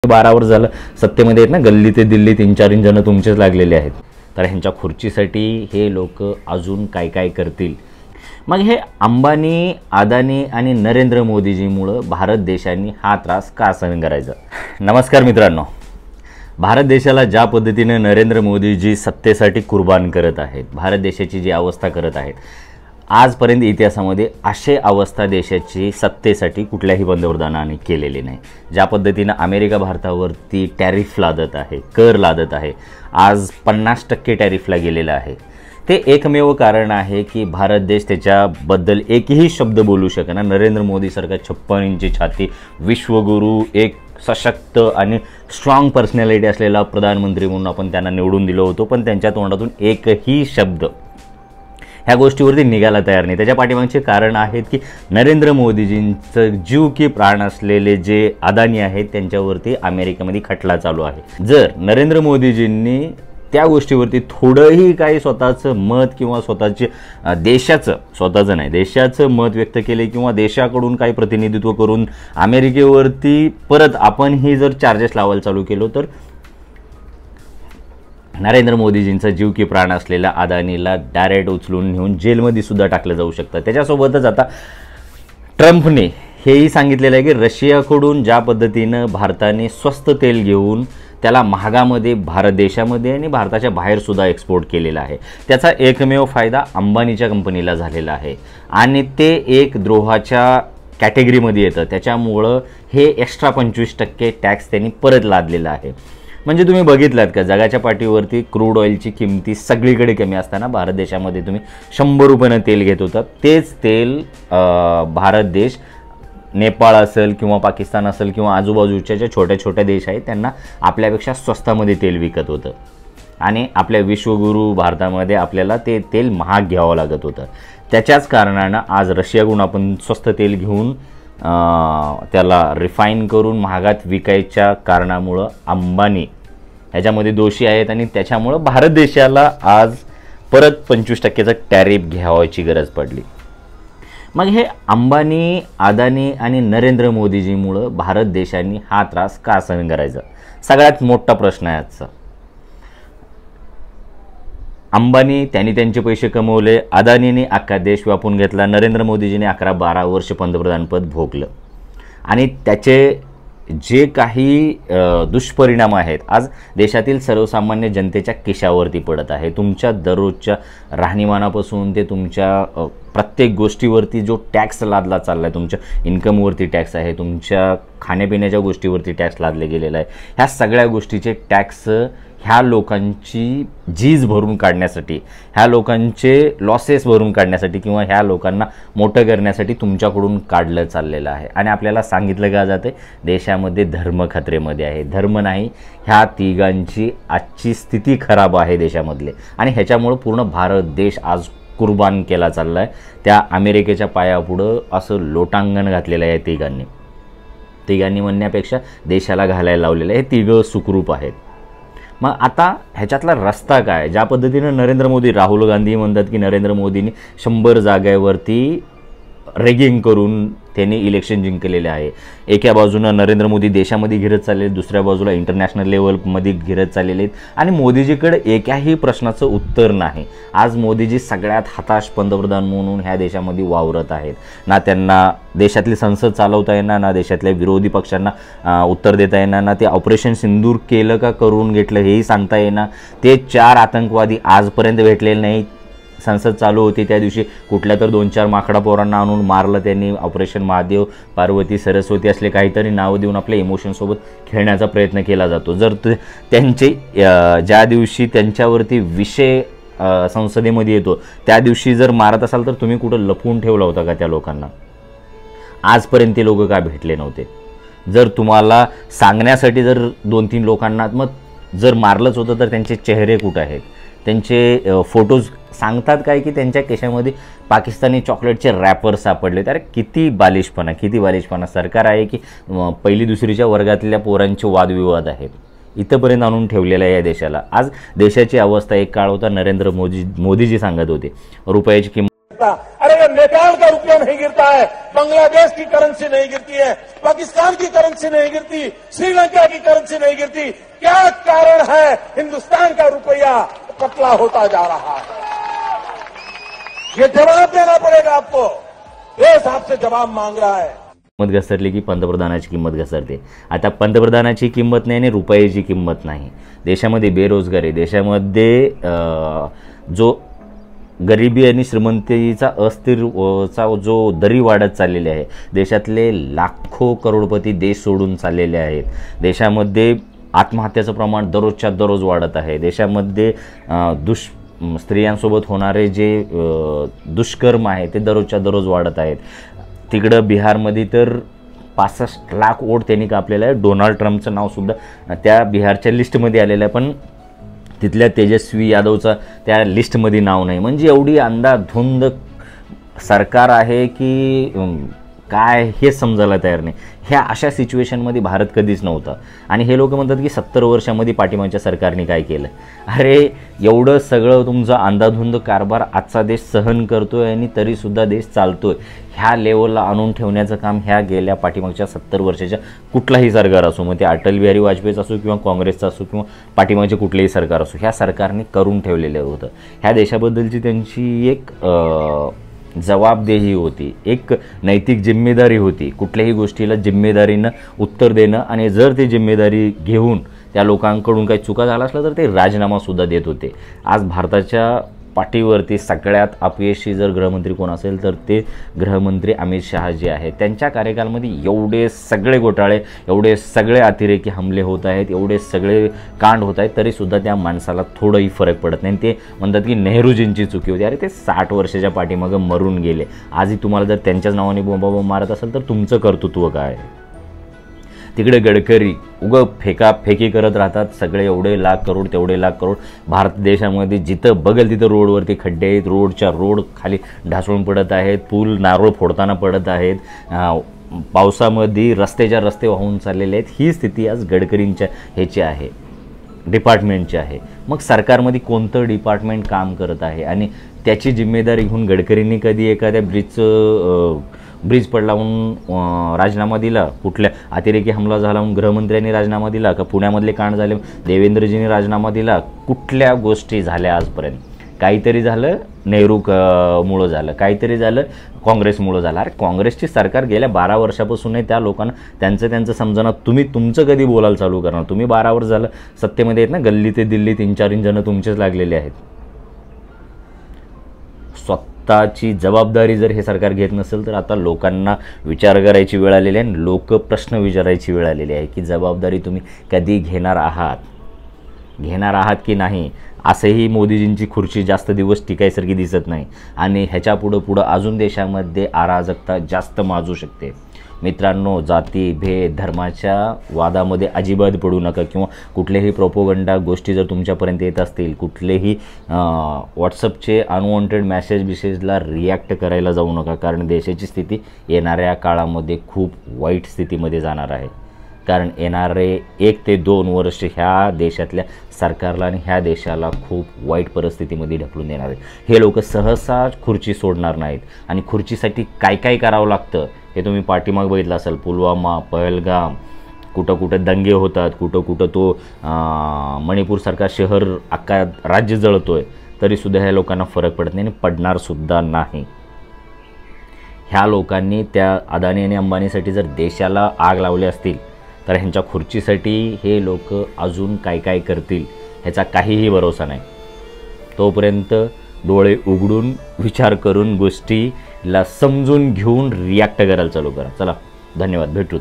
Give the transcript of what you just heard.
12 वर्ष झालं सत्तेमध्ये आहेत ना, गल्ली ते दिल्ली 3-4 जण तुमचेच लागलेले आहेत. तर ह्यांच्या खुर्चीसाठी हे लोक अजून काय काय करतील. मग हे अंबानी, अदानी आणि नरेंद्र मोदीजीमुळं भारत देशाने हा त्रास का सहन करायचा. नमस्कार मित्रांनो. भारत देशाला ज्या पद्धतीने नरेंद्र मोदीजी सत्तेसाठी कुर्बान करत आहेत, भारत देशाची जी अवस्था करत आहेत, आजपर्यंत इतिहासामध्ये अशी अवस्था देशाची सत्तेसाठी कुठल्याही पंतप्रधानाने केलेली नाही. ज्या पद्धतीने अमेरिका भारतावरती टॅरिफ लादत आहे, कर लादत आहे, आज 50% टॅरिफला गेलेलं आहे. ते एकमेव कारण आहे की भारत देश त्याच्याबद्दल एकही शब्द बोलू शकेना. नरेंद्र मोदीसारखा 56 इंची छाती, विश्वगुरू, एक सशक्त आणि स्ट्रॉंग पर्सनॅलिटी असलेला प्रधानमंत्री म्हणून आपण त्यांना निवडून दिलं होतं, पण त्यांच्या तोंडातून एकही शब्द ह्या गोष्टीवरती निघायला तयार नाही. त्याच्या पाठीमागचे कारण आहेत की नरेंद्र मोदीजींचं जीव की प्राण असलेले जे अदानी आहेत त्यांच्यावरती अमेरिकेमध्ये खटला चालू आहे. जर नरेंद्र मोदीजींनी त्या गोष्टीवरती थोडंही काही स्वतःचं मत किंवा स्वतःचं नाही देशाचं मत व्यक्त केले किंवा देशाकडून काही प्रतिनिधित्व करून अमेरिकेवरती परत आपणही जर चार्जेस लावायला चालू केलो तर नरेंद्र मोदीजींचा जीव की प्राण असलेल्या अदानीला डायरेक्ट उचलून नेऊन जेलमध्ये सुद्धा टाकलं जाऊ शकतं. त्याच्यासोबतच आता ट्रम्पने हेही सांगितलेलं आहे की रशियाकडून ज्या पद्धतीनं भारताने स्वस्त तेल घेऊन त्याला महागामध्ये भारत देशामध्ये आणि भारताच्या बाहेरसुद्धा एक्सपोर्ट केलेला आहे, त्याचा एकमेव फायदा अंबानीच्या कंपनीला झालेला आहे आणि ते एक द्रोहाच्या कॅटेगरीमध्ये येतं. त्याच्यामुळं हे एक्स्ट्रा 25% टॅक्स त्यांनी परत लादलेला आहे. म्हणजे तुम्ही बघितलात का, जगाच्या पाठीवरती क्रूड ऑइलची किमती सगळीकडे कमी असताना भारत देशामध्ये तुम्ही 100 रुपयानं तेल घेत होता. तेच तेल भारत देश नेपाळ असेल किंवा पाकिस्तान असेल किंवा आजूबाजूच्या ज्या छोट्या छोट्या देश आहेत त्यांना आपल्यापेक्षा स्वस्तामध्ये तेल विकत होतं आणि आपल्या विश्वगुरू भारतामध्ये आपल्याला ते तेल महाग घ्यावं लागत होतं. त्याच्याच कारणानं आज रशियाकडून आपण स्वस्त तेल घेऊन त्याला रिफाईन करून महागात विकायच्या कारणामुळं अंबानी ह्याच्यामध्ये दोषी आहेत आणि त्याच्यामुळं भारत देशाला आज परत 25%चा टॅरिफ घ्यावायची गरज पडली. मग हे अंबानी, अदानी आणि नरेंद्र मोदीजीमुळं भारत देशाने हा त्रास का सहन करायचा, सगळ्यात मोठा प्रश्न आहे आजचा. अंबानी त्यांनी त्यांचे पैसे कमवले, अदानीने अख्खा देश व्यापून घेतला, नरेंद्र मोदीजीने 11-12 वर्ष पंतप्रधानपद भोगलं आणि त्याचे जे काही दुष्परिणाम आहेत आज देशातील सर्वसामान्य जनतेच्या खिशावरती पडत आहे. तुमच्या दररोजच्या राहणीमानापासून ते तुमच्या प्रत्येक गोष्टीवरती जो टॅक्स लादला चालला आहे, तुमच्या इन्कमवरती टॅक्स आहे, तुमच्या खाण्यापिण्याच्या गोष्टीवरती टॅक्स लादले गेलेला आहे, ह्या सगळ्या गोष्टीचे टॅक्स ह्या लोकांची झीज भरून काढण्यासाठी, ह्या लोकांचे लॉसेस भरून काढण्यासाठी किंवा ह्या लोकांना मोठं करण्यासाठी तुमच्याकडून काढलं चाललेलं आहे. आणि आपल्याला सांगितलं का जातं देशामध्ये धर्म खतरेमध्ये आहे. धर्म नाही, ह्या तिघांची आजची स्थिती खराब आहे देशामधले आणि ह्याच्यामुळं पूर्ण भारत देश आज कुर्बान केला चालला आहे. त्या अमेरिकेच्या पायापुढं असं लोटांगण घातलेलं आहे तिघांनी म्हणण्यापेक्षा देशाला घालायला लावलेलं आहे. हे तिघं सुखरूप आहेत. मग आता ह्याच्यातला रस्ता काय, ज्या पद्धतीनं नरेंद्र मोदी, राहुल गांधी म्हणतात की नरेंद्र मोदींनी 100 जागेवरती रेगिंग करून त्यांनी इलेक्शन जिंकलेले आहे. एका बाजूनं नरेंद्र मोदी देशामध्ये घिरत चालले, दुसऱ्या बाजूला इंटरनॅशनल लेवलमध्ये घिरत चाललेले आहेत आणि मोदीजीकडे एकाही प्रश्नाचं उत्तर नाही. आज मोदीजी सगळ्यात हताश पंतप्रधान म्हणून ह्या देशामध्ये वावरत आहेत. ना त्यांना देशातली संसद चालवता येणार, ना देशातल्या विरोधी पक्षांना उत्तर देता येणार, ना ते ऑपरेशन सिंदूर केलं का करून घेतलं हेही सांगता येणार. ते 4 आतंकवादी आजपर्यंत भेटलेले नाहीत. संसद चालू होती त्या दिवशी कुठल्या तर 2-4 माकडा पोरांना आणून मारलं त्यांनी. ऑपरेशन महादेव, पार्वती, सरस्वती असले काहीतरी नावं देऊन आपल्या इमोशनसोबत खेळण्याचा प्रयत्न केला जातो. जर त्यांचे ज्या दिवशी त्यांच्यावरती विषय संसदेमध्ये येतो त्या दिवशी जर मारत असाल तर तुम्ही कुठं लपवून ठेवला होता का त्या लोकांना? आजपर्यंत ते लोक का भेटले नव्हते? जर तुम्हाला सांगण्यासाठी जर 2-3 लोकांना मग जर मारलंच होतं तर त्यांचे चेहरे कुठं आहेत, त्यांचे फोटोज सांगतात काय की त्यांच्या केशामध्ये पाकिस्तानी चॉकलेटचे रॅपर सापडले. तर किती बालिशपणा सरकार आहे की 1ली-2रीच्या वर्गातल्या पोरांचे वादविवाद आहेत, इथंपर्यंत आणून ठेवलेलं आहे या देशाला. आज देशाची अवस्था एक काळ होता नरेंद्र मोदीजी सांगत होते रुपयाची किंमत गिरता। अरे ये नेपाल का रुपया नहीं गिरता है, बांग्लादेश की करेंसी नहीं गिरती है, पाकिस्तान की करेंसी नहीं गिरती, श्रीलंका की करेंसी नहीं गिरती। क्या कारण है हिंदुस्तान का रुपया पतला होता जा रहा है? ये जवाब देना पड़ेगा आपको। देश आपसे जवाब मांग रहा है। किंमत घसरली की पंतप्रधानाची किंमत घसरते। आता पंतप्रधानाची किंमत नाही आणि रुपयाची किंमत नाही। देशामध्ये बेरोजगारी, देशामध्ये जो गरिबी आणि श्रीमंतीचा अस्थिरचा जो दरी वाढत चाललेली आहे, देशातले लाखो करोडपती देश सोडून चाललेले आहेत, देशामध्ये आत्महत्याचं प्रमाण दररोजच्या दररोज वाढत आहे, देशामध्ये स्त्रियांसोबत होणारे जे दुष्कर्म आहे ते दररोजच्या दररोज वाढत आहेत। तिकडं बिहारमध्ये तर 65 लाख वोट त्यांनी कापलेलं आहे। डोनाल्ड ट्रम्पचं नावसुद्धा त्या बिहारच्या लिस्टमध्ये आलेलं आहे, पण तिथल्या तेजस्वी यादवचा त्या लिस्टमध्ये नाव नाही। म्हणजे एवढी अंधाधुंद सरकार आहे की काय हे समजायला तयार नाही। ह्या अशा सिच्युएशनमध्ये भारत कधीच नव्हता। आणि हे लोक म्हणतात की 70 वर्षामध्ये पाठीमागच्या सरकारने काय केलं। अरे एवढं सगळं तुमचा अंधाधुंद कारभार आजचा देश सहन करतोय आणि तरीसुद्धा देश चालतोय। ह्या लेवलला आणून ठेवण्याचं काम ह्या गेल्या पाठीमागच्या 70 वर्षाच्या कुठलाही सरकार असो, मग ते अटल बिहारी वाजपेयीचं असो किंवा काँग्रेसचं असो किंवा पाठीमागचे कुठलेही सरकार असो, ह्या सरकारने करून ठेवलेलं होतं। ह्या देशाबद्दलची त्यांची एक जबाबदेही होती, एक नैतिक जिम्मेदारी होती। कुठल्याही गोष्टीला जिम्मेदारीनं उत्तर देणं आणि जर ती जिम्मेदारी घेऊन त्या लोकांकडून काही चुका झाला असला तर ते राजीनामासुद्धा देत होते। आज भारताच्या पाठीवरती सगळ्यात अपयशी जर गृहमंत्री कोण असेल तर ते गृहमंत्री अमित शहा जे आहेत। त्यांच्या कार्यकाळामध्ये एवढे सगळे घोटाळे, एवढे सगळे अतिरेकी हमले होत आहेत, एवढे सगळे कांड होत आहेत, तरीसुद्धा त्या माणसाला थोडंही फरक पडत नाही। ते म्हणतात की नेहरूजींची चुकी होती। अरे ते 60 वर्षाच्या पाठीमागं मरून गेले, आजही तुम्हाला जर त्यांच्याच नावाने बोंबाबोंब मारत असेल तर तुमचं कर्तृत्व काय? तिकडे गडकरी फेकी करत राहतात, सगळे एवढे लाख करोड तेवढे लाख करोड। भारत देशामध्ये जिथं बघल तिथं रोडवरती खड्डे आहेत, रोड खाली ढासळून पडत आहेत, पूल नारळ फोडताना पडत आहेत, पावसामध्ये रस्त्याच्या रस्ते वाहून चाललेले आहेत। ही स्थिती आज गडकरींच्या ह्याची आहे, डिपार्टमेंटची आहे। मग सरकारमध्ये कोणतं डिपार्टमेंट काम करत आहे आणि त्याची जिम्मेदारी घेऊन गडकरींनी कधी एखाद्या ब्रिज पडला म्हणून राजीनामा दिला, कुठल्या अतिरेकी हमला झाला म्हणून गृहमंत्र्यांनी राजीनामा दिला, का पुण्यामधले कांड झाले देवेंद्रजींनी राजीनामा दिला? कुठल्या गोष्टी झाल्या आजपर्यंत? काहीतरी झालं मुळे झालं, काहीतरी झालं काँग्रेसमुळे झालं। अरे काँग्रेसची सरकार गेल्या 12 वर्षापासून आहे, त्या लोकांना त्यांचं समजणार। तुम्ही तुमचं कधी बोलायला चालू करणार? तुम्ही 12 वर्ष झालं सत्तेमध्ये आहेत ना, गल्ली ते दिल्ली 3-4 जण तुमचेच लागलेले आहेत। स्वतःची जबाबदारी जर हे सरकार घेत नसेल तर आता लोकांना विचार करायची वेळ आलेली आहे, लोक प्रश्न विचारायची वेळ आलेली आहे की जबाबदारी तुम्ही कधी घेणार आहात की नाही। असंही मोदीजींची खुर्ची जास्त दिवस टिकायसारखी दिसत नाही आणि ह्याच्या पुढं अजून देशामध्ये अराजकता जास्त माजू शकते। मित्रांनो, जाती भेद धर्माच्या वादामध्ये अजिबात पडू नका किंवा कुठलेही प्रोपोगंडा गोष्टी जर तुमच्यापर्यंत येत असतील, कुठलेही व्हॉट्सअपचे अनवॉन्टेड मेसेजला रिॲक्ट करायला जाऊ नका, कारण देशाची स्थिती येणाऱ्या काळामध्ये खूप वाईट स्थितीमध्ये जाणार आहे। कारण येणारे 1 ते 2 वर्ष ह्या देशातल्या सरकारला आणि ह्या देशाला खूप वाईट परिस्थितीमध्ये ढकलून देणार आहे। हे लोक सहसा खुर्ची सोडणार नाहीत आणि खुर्चीसाठी काय काय करावं लागतं हे तुम्ही पाठीमाग बघितलं असेल। पुलवामा, पहलगाम, कुठं दंगे होतात, कुठं तो मणिपूरसारखा शहर अख्खा राज्य जळतोय, तरीसुद्धा ह्या लोकांना फरक पडत नाही आणि पडणारसुद्धा नाही। ह्या लोकांनी त्या अदानी आणि अंबानीसाठी जर देशाला आग लावली असतील तर ह्यांच्या खुर्चीसाठी हे लोक अजून काय काय करतील ह्याचा काहीही भरोसा नाही। तोपर्यंत डोळे उघडून विचार करून गोष्टीला समजून घेऊन रिॲक्ट करायला चालू करा। चला, धन्यवाद, भेटूत।